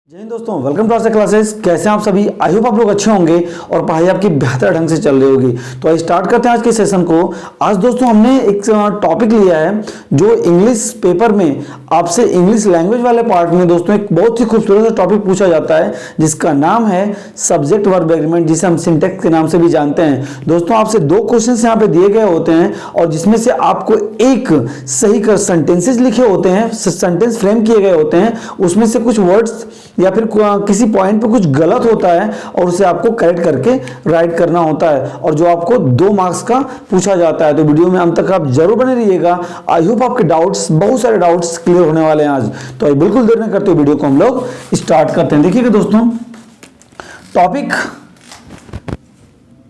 जय हिंद दोस्तों, welcome to our classes. कैसे हैं आप सभी? आई होप आप लोग अच्छे होंगे और पढ़ाई आपकी बेहतर ढंग से चल रही होगी। तो आज स्टार्ट करते हैं आज के सेशन को। आज दोस्तों हमने एक टॉपिक लिया है जो इंग्लिश पेपर में आपसे इंग्लिश लैंग्वेज वाले पार्ट में दोस्तों एक बहुत ही खूबसूरत सा टॉपिक पूछा जाता है जिसका नाम है सब्जेक्ट वर्ब एग्रीमेंट, जिसे हम सिंटेक्स के नाम से भी जानते हैं। दोस्तों आपसे दो क्वेश्चन यहाँ पे दिए गए होते हैं और जिसमें से आपको एक सही कर सेंटेंसेस लिखे होते हैं, सेंटेंस फ्रेम किए गए होते हैं, उसमें से कुछ वर्ड्स या फिर किसी पॉइंट पे कुछ गलत होता है और उसे आपको करेक्ट करके राइट करना होता है और जो आपको 2 मार्क्स का पूछा जाता है। तो वीडियो में अंत तक आप जरूर बने रहिएगा। आई होप आपके डाउट्स, बहुत सारे डाउट्स क्लियर होने वाले हैं आज। तो बिल्कुल देर न करते हुए वीडियो को हम लोग स्टार्ट करते हैं। देखिएगा दोस्तों, टॉपिक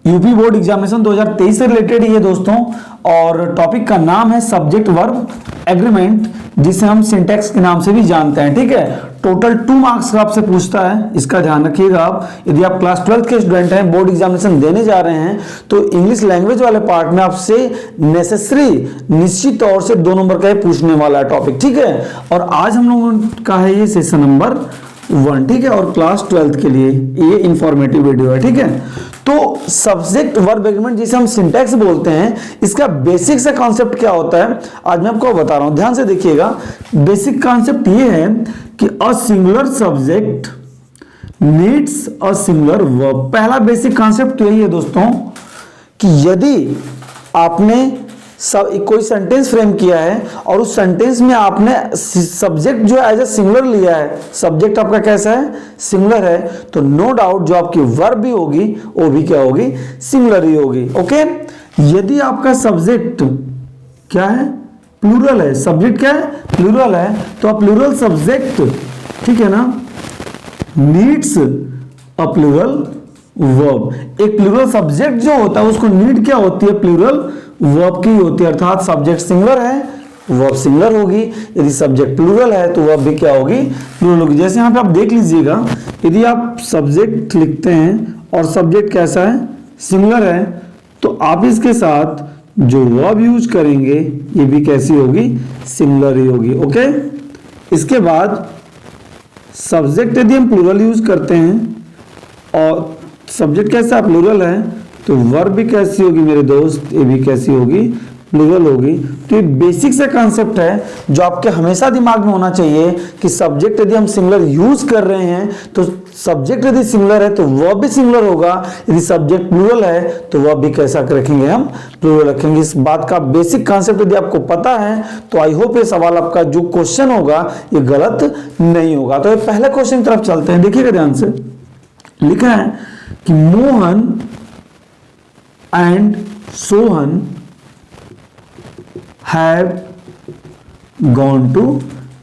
यूपी बोर्ड एग्जामिनेशन 2023 से रिलेटेड ही है दोस्तों और टॉपिक का नाम है सब्जेक्ट वर्ब एग्रीमेंट, जिसे हम सिंटेक्स के नाम से भी जानते हैं। ठीक है, टोटल 2 मार्क्स का आपसे पूछता है, इसका ध्यान रखिएगा। आप यदि आप क्लास 12 के स्टूडेंट हैं, बोर्ड एग्जामिनेशन देने जा रहे हैं, तो इंग्लिश लैंग्वेज वाले पार्ट में आपसे नेसेसरी निश्चित तौर से 2 नंबर का ही पूछने वाला है टॉपिक। ठीक है, और आज हम लोगों का है ये सेशन नंबर 1। ठीक है, और क्लास 12 के लिए ये इंफॉर्मेटिव वीडियो है। ठीक है, तो सब्जेक्ट वर्ब एग्रीमेंट जिसे हम सिंटैक्स बोलते हैं, इसका बेसिक सा कॉन्सेप्ट क्या होता है आज मैं आपको बता रहा हूं, ध्यान से देखिएगा। बेसिक कॉन्सेप्ट ये है कि a singular subject needs a singular verb. पहला बेसिक कॉन्सेप्ट यही है दोस्तों कि यदि आपने कोई सेंटेंस फ्रेम किया है और उस सेंटेंस में आपने सब्जेक्ट जो एज ए सिंगुलर लिया है, सब्जेक्ट आपका कैसा है? सिंगुलर है, तो नो डाउट जो आपकी वर्ब भी होगी वो भी क्या होगी? सिंगुलर ही होगी। ओके, यदि आपका सब्जेक्ट क्या है? प्लूरल है। सब्जेक्ट क्या है? प्लूरल है, तो आप प्लूरल सब्जेक्ट, ठीक है ना, नीड्स अ प्लूरल वर्ब। एक प्लूरल सब्जेक्ट जो होता है उसको नीड क्या होती है? प्लूरल वर्ब की होती है, अर्थात सब्जेक्ट सिंगुलर है, वर्ब सिंगुलर होगी। यदि सब्जेक्ट प्लूरल है तो वर्ब भी क्या होगी? प्लूरल होगी। जैसे यहाँ पे आप देख लीजिएगा, यदि आप सब्जेक्ट लिखते हैं और सब्जेक्ट कैसा है? सिंगुलर है, तो आप इसके साथ जो वर्ब यूज करेंगे ये भी कैसी होगी? सिंगुलर ही होगी। ओके, इसके बाद सब्जेक्ट यदि हम प्लूरल यूज करते हैं और सब्जेक्ट कैसा? प्लूरल है, तो वर्ब भी कैसी होगी मेरे दोस्त? ये भी कैसी होगी? प्लूरल होगी। तो ये बेसिक सा कॉन्सेप्ट है जो आपके हमेशा दिमाग में होना चाहिए कि सब्जेक्ट यदि हम सिंगुलर यूज कर रहे हैं तो सब्जेक्ट यदि सिंगुलर है तो वर्ब भी सिंगुलर होगा। यदि सब्जेक्ट प्लूरल है तो वर्ब भी कैसा रखेंगे? हम प्लूरल रखेंगे। इस बात का बेसिक कॉन्सेप्ट यदि आपको पता है तो आई होप ये सवाल आपका जो क्वेश्चन होगा ये गलत नहीं होगा। तो पहले क्वेश्चन की तरफ चलते हैं। देखिएगा ध्यान से, लिखा है कि Mohan and Sohan have gone to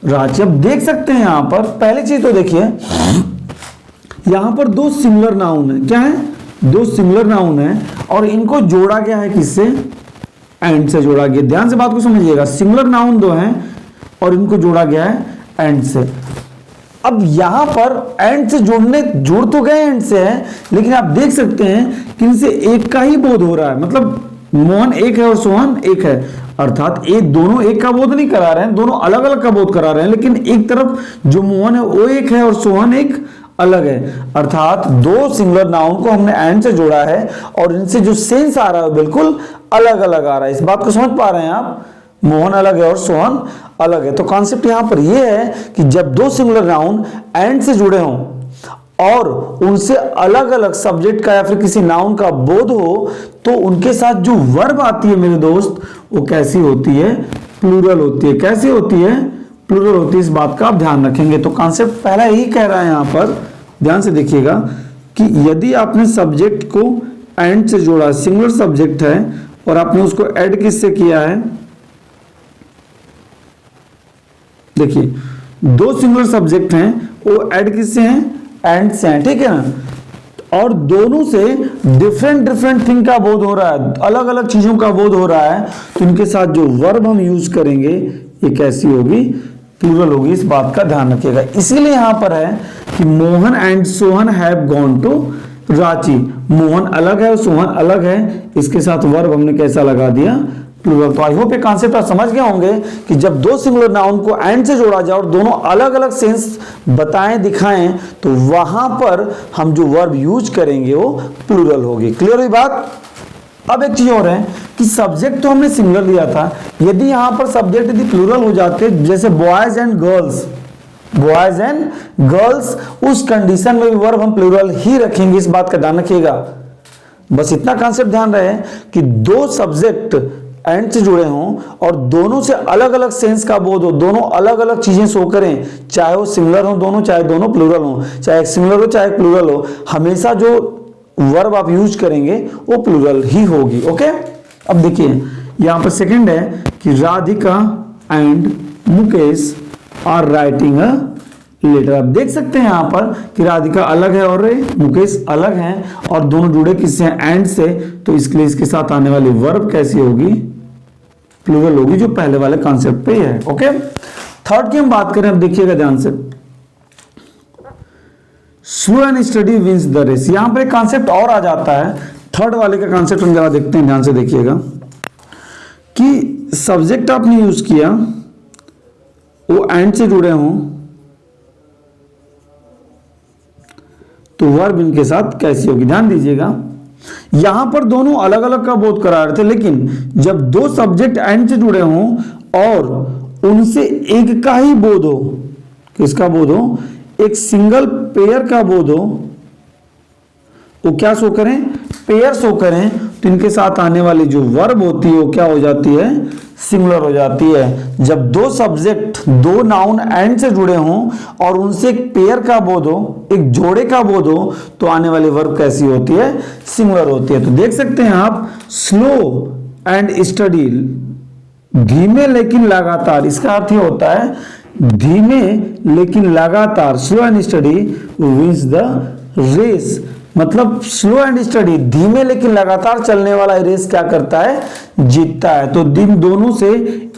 Ranchi. अब देख सकते हैं यहां पर पहली चीज तो देखिए, यहां पर 2 सिंगुलर नाउन है। क्या है? 2 सिंगुलर नाउन है और इनको जोड़ा गया है किससे? एंड से जोड़ा गया। ध्यान से बात को समझिएगा, सिंगुलर नाउन 2 हैं और इनको जोड़ा गया है एंड से। अब यहां पर एंड से जुड़ तो गए एंड से है, लेकिन आप देख सकते हैं कि इनसे एक का ही बोध हो रहा है। मतलब मोहन एक है और सोहन एक है, अर्थात एक दोनों एक का बोध नहीं करा रहे हैं, दोनों अलग अलग का बोध करा रहे हैं, लेकिन एक तरफ जो मोहन है वो एक है और सोहन एक अलग है। अर्थात 2 सिंगुलर नाउन को हमने एंड से जोड़ा है और इनसे जो सेंस आ रहा है बिल्कुल अलग अलग आ रहा है। इस बात को समझ पा रहे हैं आप? मोहन अलग है और सोहन अलग है। तो कॉन्सेप्ट यहां पर यह है कि जब 2 सिंगुलर नाउन एंड से जुड़े हों और उनसे अलग अलग सब्जेक्ट का या फिर किसी नाउन का बोध हो तो उनके साथ जो वर्ब आती है मेरे दोस्त वो कैसी होती है? प्लूरल होती है। कैसी होती है? प्लूरल होती है। इस बात का आप ध्यान रखेंगे। तो कॉन्सेप्ट पहला यही कह रहा है यहां पर, ध्यान से देखिएगा कि यदि आपने सब्जेक्ट को एंड से जोड़ा, सिंगुलर सब्जेक्ट है और आपने उसको ऐड किससे किया है? देखिए 2 सिंगुलर सब्जेक्ट हैं, वो ऐड किससे हैं? एंड से हैं। ठीक है ना, और दोनों से डिफरेंट थिंग का बोध हो रहा है, अलग अलग चीजों का बोध हो रहा है, तो इनके साथ जो वर्ब हम यूज करेंगे ये कैसी होगी? प्लूरल होगी। इस बात का ध्यान रखिएगा। इसीलिए यहां पर है कि Mohan and Sohan have gone to Ranchi. Mohan अलग है और सोहन अलग है, इसके साथ वर्ब हमने कैसा लगा दिया? प्लूरल। तो आई होप ये कॉन्सेप्ट आप समझ गए होंगे कि जब दो सिंगुलर नाउन को एंड से जोड़ा जाए और दोनों अलग अलग सेंस बताएं दिखाएं तो वहां पर हम जो वर्ब यूज करेंगे वो प्लूरल होगी। क्लियर हुई बात। अब एक चीज और है कि सब्जेक्ट तो हमने सिंगुलर लिया था, यदि यहां पर सब्जेक्ट यदि प्लूरल हो जाते जैसे boys and girls, boys and girls, उस कंडीशन में भी वर्ब हम प्लूरल ही रखेंगे। इस बात का ध्यान रखिएगा। बस इतना कॉन्सेप्ट ध्यान रहे कि दो सब्जेक्ट एंड से जुड़े हों और दोनों से अलग अलग सेंस का बोध हो, दोनों अलग अलग चीजें शो करें, चाहे वो सिंगुलर हो दोनों, चाहे दोनों प्लूरल हो, चाहे एक सिंगुलर हो चाहे एक प्लूरल हो, हमेशा जो वर्ब आप यूज करेंगे वो प्लूरल ही होगी। ओके। अब देखिए यहां पर सेकंड है कि Radhika and Mukesh are writing a letter. आप देख सकते हैं यहां पर कि राधिका अलग है और मुकेश अलग हैं और दोनों जुड़े किससे हैं? एंड से। तो इसके लिए इसके साथ आने वाली वर्ब कैसी होगी? प्लूरल होगी, जो पहले वाले कॉन्सेप्ट पे ही है। ओके। थर्ड की हम बात करें, अब देखिएगा ध्यान से, slow and steady wins the race. यहां पर एक कॉन्सेप्ट और आ जाता है, थर्ड वाले का कॉन्सेप्ट हम जरा देखते हैं, ध्यान से देखिएगा कि सब्जेक्ट आपने यूज किया वो एंड से जुड़े हों तो वर्ब इनके साथ कैसी होगी? ध्यान दीजिएगा, यहां पर दोनों अलग अलग का बोध करा रहे थे, लेकिन जब दो सब्जेक्ट एंड से जुड़े हों और उनसे एक का ही बोध हो, किसका बोध हो? एक सिंगल पेयर का बोध हो, वो क्या शो करें? पेयर शो करें, तो इनके साथ आने वाली जो वर्ब होती है वो क्या हो जाती है? सिंगुलर हो जाती है। जब दो सब्जेक्ट, दो नाउन एंड से जुड़े हों और उनसे एक पेयर का बोध हो, एक जोड़े का बोध हो, तो आने वाली वर्ब कैसी होती है? सिंगुलर होती है। तो देख सकते हैं आप, स्लो एंड स्टडी, धीमे लेकिन लगातार, इसका अर्थ ये होता है धीमे लेकिन लगातार, slow and steady wins the race. मतलब स्लो एंड स्टडी, धीमे लेकिन लगातार चलने वाला रेस क्या करता है? जीतता है। तो दिन दोनों से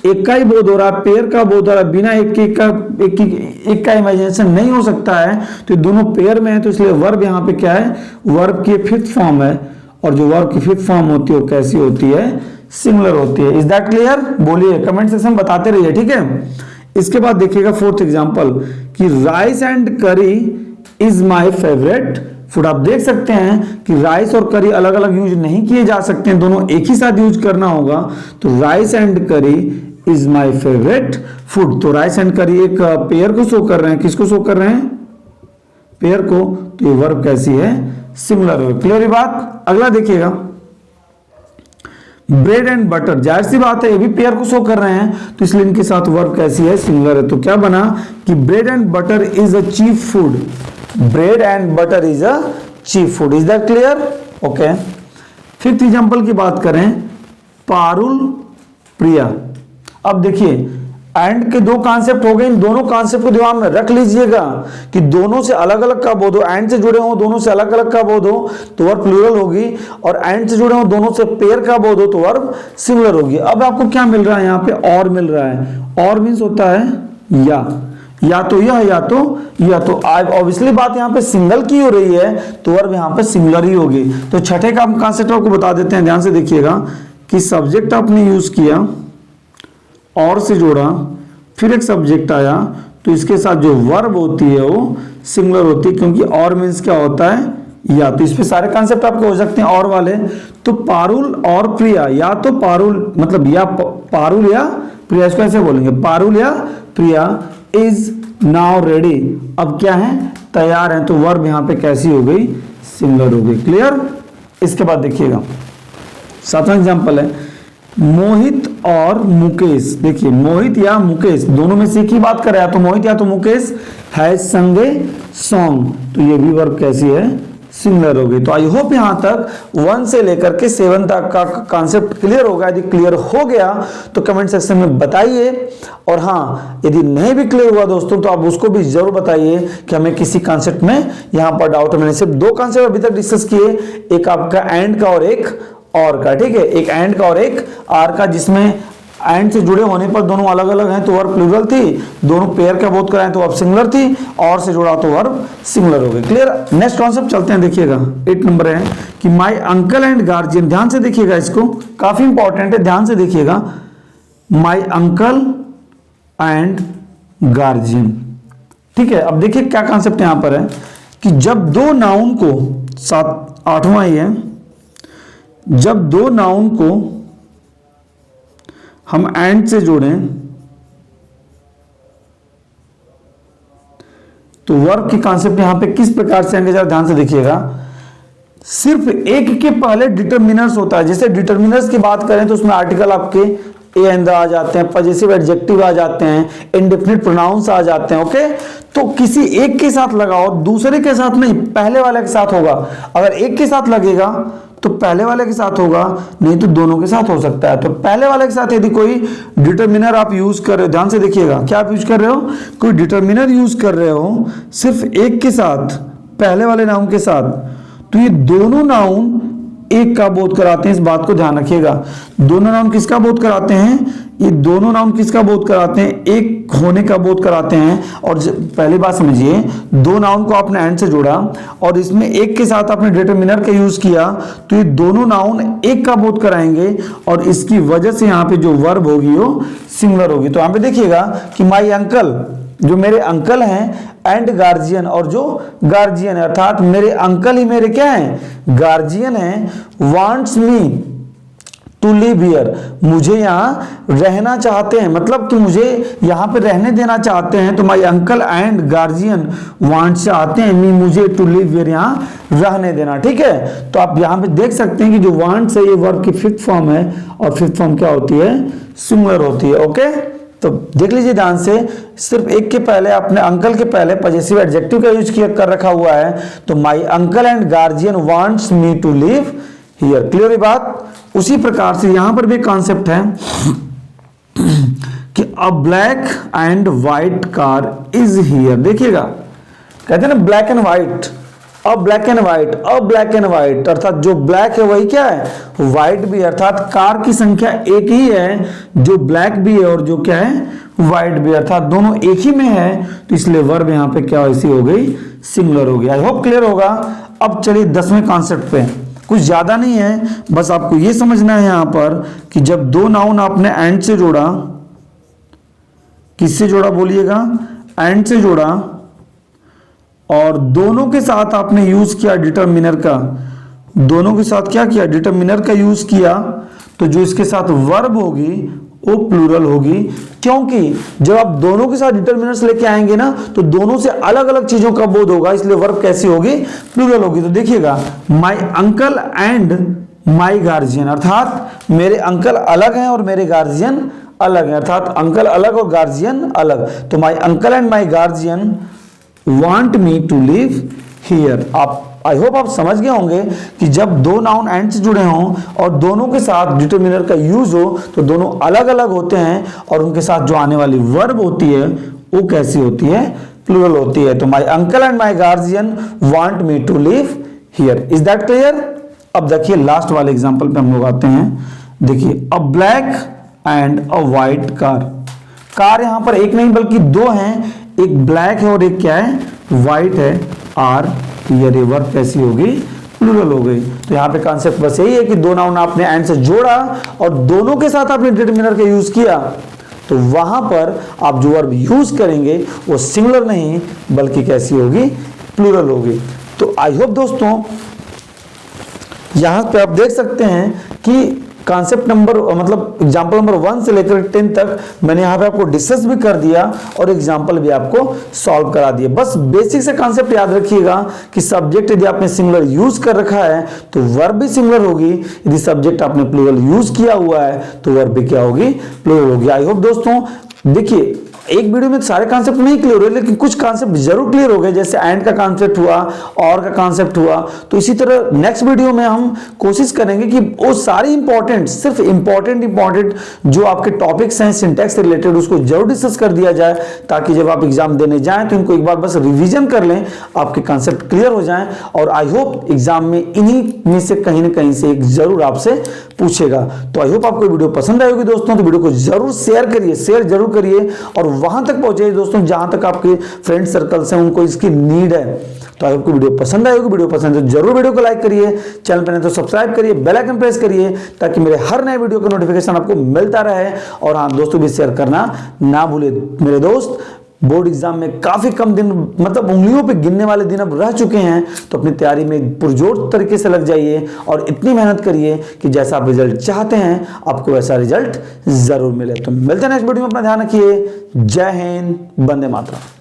एक का ही बोध हो रहा है, पेयर का बोध हो रहा है, बिना एक का इमेजिनेशन नहीं हो सकता है, तो दोनों पेयर में है, तो इसलिए वर्ब यहाँ पे क्या है? वर्ब की फिफ्थ फॉर्म है, और जो वर्ब की फिफ्थ फॉर्म होती है वो कैसी होती है? सिंगुलर होती है। Is that clear? बोलिए, कमेंट सेक्शन में बताते रहिए, ठीक है। इसके बाद देखिएगा फोर्थ एग्जाम्पल कि राइस एंड करी इज माई फेवरेट फूड। आप देख सकते हैं कि राइस और करी अलग अलग यूज नहीं किए जा सकते हैं, दोनों एक ही साथ यूज करना होगा। तो राइस एंड करी इज माई फेवरेट फूड। तो राइस एंड करी एक पेयर को शो कर रहे हैं, किसको शो कर रहे हैं? पेयर को। तो ये वर्ब कैसी है? सिंगुलर है। क्लियर है बात। अगला देखिएगा, ब्रेड एंड बटर, जाहिर सी बात है ये भी पेयर को शो कर रहे हैं, तो इसलिए इनके साथ वर्ब कैसी है? सिंगुलर है। तो क्या बना कि bread and butter is a cheap food. Bread and butter is a cheap food. Is that clear? Okay. Fifth example की बात करें, पारुल प्रिया। अब देखिए एंड के दो कॉन्सेप्ट हो गए, इन दोनों कॉन्सेप्ट को दिमाग में रख लीजिएगा कि दोनों से अलग अलग का बोध हो, एंड से जुड़े हो दोनों से अलग अलग का बोध हो तो वर्ब प्लूरल होगी, और एंड से जुड़े हो दोनों से पेयर का बोध हो तो वर्ब सिंगुलर होगी। अब आपको क्या मिल रहा है? यहाँ पे और मिल रहा है। और मीन्स होता है या तो यह या तो ऑब्वियसली बात यहाँ पे सिंगल की हो रही है तो वर्ब यहाँ पे सिंगुलर ही होगी। तो छठे का कॉन्सेप्ट आपको बता देते हैं, ध्यान से देखिएगा कि सब्जेक्ट आपने यूज किया और से जोड़ा, फिर एक सब्जेक्ट आया, तो इसके साथ जो वर्ब होती है वो सिंगुलर होती है, क्योंकि और मीन्स क्या होता है? या। तो इस पे सारे कॉन्सेप्ट आपको हो सकते हैं और वाले। तो पारुल और प्रिया, या तो पारुल मतलब या पारुल या प्रिया, इसको ऐसे बोलेंगे, पारुल या प्रिया इज नाउ रेडी। अब क्या है? तैयार है। तो वर्ब यहाँ पे कैसी हो गई? सिंगुलर हो गई। क्लियर? इसके बाद देखिएगा सातवां एग्जाम्पल है, मोहित और मुकेश। देखिए मोहित या मुकेश दोनों में से एक ही बात कर रहा है, तो मोहित या तो मुकेश है संगे सॉन्ग। तो ये भी वर्ब कैसी है? सिंगुलर हो गई। तो आई होप यहां तक 1 से लेकर के 7 तक का कॉन्सेप्ट क्लियर होगा। यदि क्लियर हो गया तो कमेंट सेक्शन में बताइए, और हाँ यदि नहीं भी क्लियर हुआ दोस्तों तो आप उसको भी जरूर बताइए कि हमें किसी कॉन्सेप्ट में यहां पर डाउट है। मैंने सिर्फ 2 कॉन्सेप्ट अभी तक डिस्कस किए, एक आपका एंड का और एक और का, ठीक है, एक एंड का और एक आर का, जिसमें एंड से जुड़े होने पर दोनों अलग अलग हैं तो वर्ब प्लूरल थी, दोनों पेयर का बोध कराएं तो वर्ब सिंगुलर थी, और से जुड़ा तो वर्ब सिंगुलर हो गई। क्लियर। नेक्स्ट कॉन्सेप्ट चलते हैं, देखिएगा 8 नंबर है कि माय अंकल एंड गार्जियन। ध्यान से देखिएगा, इसको काफी इंपॉर्टेंट है, ध्यान से देखिएगा। माय अंकल एंड गार्जियन, ठीक है। अब देखिए क्या कॉन्सेप्ट यहां पर है कि जब दो नाउन को, 8वां ही है, जब दो नाउन को हम एंड से जोड़ें तो वर्ब की कॉन्सेप्ट यहां पे किस प्रकार से आएंगे, जरा ध्यान से देखिएगा। सिर्फ एक के पहले डिटरमिनर्स होता है। जैसे डिटरमिनर्स की बात करें तो उसमें आर्टिकल आपके ए एंड आ जाते हैं, पजेसिव एडजेक्टिव आ जाते हैं, इंडेफिनिट प्रोनाउंस आ जाते हैं। ओके, तो किसी एक के साथ लगाओ, दूसरे के साथ नहीं, पहले वाले के साथ होगा। अगर एक के साथ लगेगा तो पहले वाले के साथ होगा, नहीं तो दोनों के साथ हो सकता है। तो पहले वाले के साथ यदि कोई डिटरमिनर आप यूज कर रहे हो, ध्यान से देखिएगा, क्या आप यूज कर रहे हो, कोई डिटरमिनर यूज कर रहे हो सिर्फ एक के साथ, पहले वाले नाउन के साथ, तो ये दोनों नाउन एक का बोध कराते हैं। इस बात को ध्यान रखिएगा, दोनों नाउन किसका बोध कराते हैं, ये दोनों नाउन किसका बोध कराते हैं, एक होने का बोध कराते हैं। और पहली बात समझिए, दो नाउन को आपने एंड से जोड़ा और इसमें एक के साथ आपने डिटरमिनर का यूज किया, तो ये दोनों नाउन एक का बोध कराएंगे और इसकी वजह से यहाँ पे जो वर्ब होगी वो सिंगुलर होगी। तो यहाँ पे देखिएगा कि माई अंकल, जो मेरे अंकल हैं, एंड गार्जियन, और जो गार्जियन है, अर्थात मेरे अंकल ही मेरे क्या हैं, गार्जियन हैं, wants me to live here, मुझे यहाँ रहना चाहते हैं, मतलब कि मुझे यहाँ पे रहने देना चाहते हैं। तो my uncle and guardian wants, चाहते हैं, मी मुझे, टू लिव हियर, यहाँ रहने देना। ठीक है, तो आप यहाँ पे देख सकते हैं कि जो वांट्स है ये वर्ब की फिफ्थ फॉर्म है, और फिफ्थ फॉर्म क्या होती है, सिंगुलर होती है। ओके, तो देख लीजिए ध्यान से, सिर्फ एक के पहले, अपने अंकल के पहले पजेसिव एडजेक्टिव का यूज किया कर रखा हुआ है, तो my uncle and guardian wants me to live here. Clear है बात। उसी प्रकार से यहां पर भी कॉन्सेप्ट है कि अ black and white car is here. देखिएगा, कहते हैं ना black and white, a black and white, a black and white, अर्थात जो ब्लैक है वही क्या है, व्हाइट भी, अर्थात कार की संख्या एक ही है, जो ब्लैक भी है और जो क्या है, व्हाइट भी, अर्थात दोनों एक ही में है, तो इसलिए वर्ब यहाँ पे क्या ऐसी हो गई, सिंगुलर हो गई। आई होप क्लियर होगा। अब चलिए 10वें कॉन्सेप्ट पे, कुछ ज्यादा नहीं है, बस आपको ये समझना है यहां पर कि जब दो नाउन आपने एंड से जोड़ा, किससे जोड़ा बोलिएगा, एंड से जोड़ा, और दोनों के साथ आपने यूज किया डिटरमिनर का, दोनों के साथ क्या किया, डिटरमिनर का यूज किया, तो जो इसके साथ वर्ब होगी वो प्लूरल होगी। क्योंकि जब आप दोनों के साथ डिटरमिनर्स लेके आएंगे ना, तो दोनों से अलग अलग चीजों का बोध होगा, इसलिए वर्ब कैसी होगी, प्लूरल होगी। तो देखिएगा, my uncle and my guardian, अर्थात मेरे अंकल अलग हैं और मेरे गार्जियन अलग हैं, अर्थात अंकल अलग और गार्जियन अलग। तो my uncle and my guardian want me to live here. आप, आई होप आप समझ गए होंगे कि जब दो नाउन एंड से जुड़े हों और दोनों के साथ डिटरमिनर का यूज हो, तो दोनों अलग अलग होते हैं और उनके साथ जो आने वाली वर्ब होती है वो कैसी होती है, प्लूरल होती है। तो my uncle and my guardian want me to live here. Is that clear. अब देखिए लास्ट वाले एग्जांपल पे हम लोग आते हैं। देखिए, अ black and a white car, car यहां पर एक नहीं बल्कि दो हैं, एक ब्लैक है और एक क्या है, व्हाइट है, आर, ये वर्ब कैसी होगी, प्लूरल हो गई। तो यहाँ पे कॉन्सेप्ट बस यही है कि दो नाउन आपने एंड से जोड़ा और दोनों के साथ आपने डिटरमिनर का यूज किया, तो वहां पर आप जो वर्ब यूज करेंगे वो सिंगुलर नहीं बल्कि कैसी होगी, प्लूरल होगी। तो आई होप दोस्तों यहां पे आप देख सकते हैं कि कॉन्सेप्ट नंबर, मतलब एग्जांपल नंबर 1 से लेकर 10 तक मैंने यहाँ पे आपको डिस्कस भी कर दिया और एग्जांपल भी आपको सॉल्व करा दिए। बस बेसिक से कॉन्सेप्ट याद रखिएगा कि सब्जेक्ट यदि आपने सिंगुलर यूज कर रखा है तो वर्ब भी सिंगुलर होगी, यदि सब्जेक्ट आपने प्लूरल यूज किया हुआ है तो वर्ब भी क्या होगी, प्लूरल होगी। आई होप दोस्तों, देखिए एक वीडियो में सारे कॉन्सेप्ट नहीं क्लियर हुए, लेकिन कुछ कॉन्सेप्ट जरूर क्लियर हो गए, जैसे एंड का कॉन्सेप्ट हुआ, और का कॉन्सेप्ट हुआ। तो इसी तरह नेक्स्ट वीडियो में हम कोशिश करेंगे कि वो सारी इंपॉर्टेंट, सिर्फ इंपॉर्टेंट जो आपके टॉपिक्स हैं सिंटैक्स से रिलेटेड, उसको जरूर डिस्कस कर दिया जाए, ताकि जब आप एग्जाम देने जाएं तो इनको एक बार बस रिवीजन कर लें, आपके कॉन्सेप्ट क्लियर हो जाएं। और आई होप एग्जाम में इन्हीं में से कहीं ना कहीं से एक जरूर आपसे पूछेगा। तो आई होप आपको वीडियो पसंद आई होगी दोस्तों, तो वीडियो को जरूर शेयर करिए, शेयर जरूर करिए, और वहां तक पहुंचे दोस्तों जहां तक आपके फ्रेंड सर्कल्स हैं उनको इसकी नीड है। तो आई होप को वीडियो पसंद आई होगी। वीडियो पसंद है तो जरूर वीडियो को लाइक करिए, चैनल पर नहीं तो सब्सक्राइब करिए, बेल आइकन प्रेस करिए, ताकि मेरे हर नए वीडियो का नोटिफिकेशन आपको मिलता रहे। और हाँ दोस्तों, भी शेयर करना ना भूले। मेरे दोस्त, बोर्ड एग्जाम में काफी कम दिन, मतलब उंगलियों पे गिनने वाले दिन अब रह चुके हैं, तो अपनी तैयारी में पुरजोर तरीके से लग जाइए और इतनी मेहनत करिए कि जैसा आप रिजल्ट चाहते हैं आपको वैसा रिजल्ट जरूर मिले। तो मिलते हैं नेक्स्ट वीडियो में, अपना ध्यान रखिए। जय हिंद, वंदे मातरम।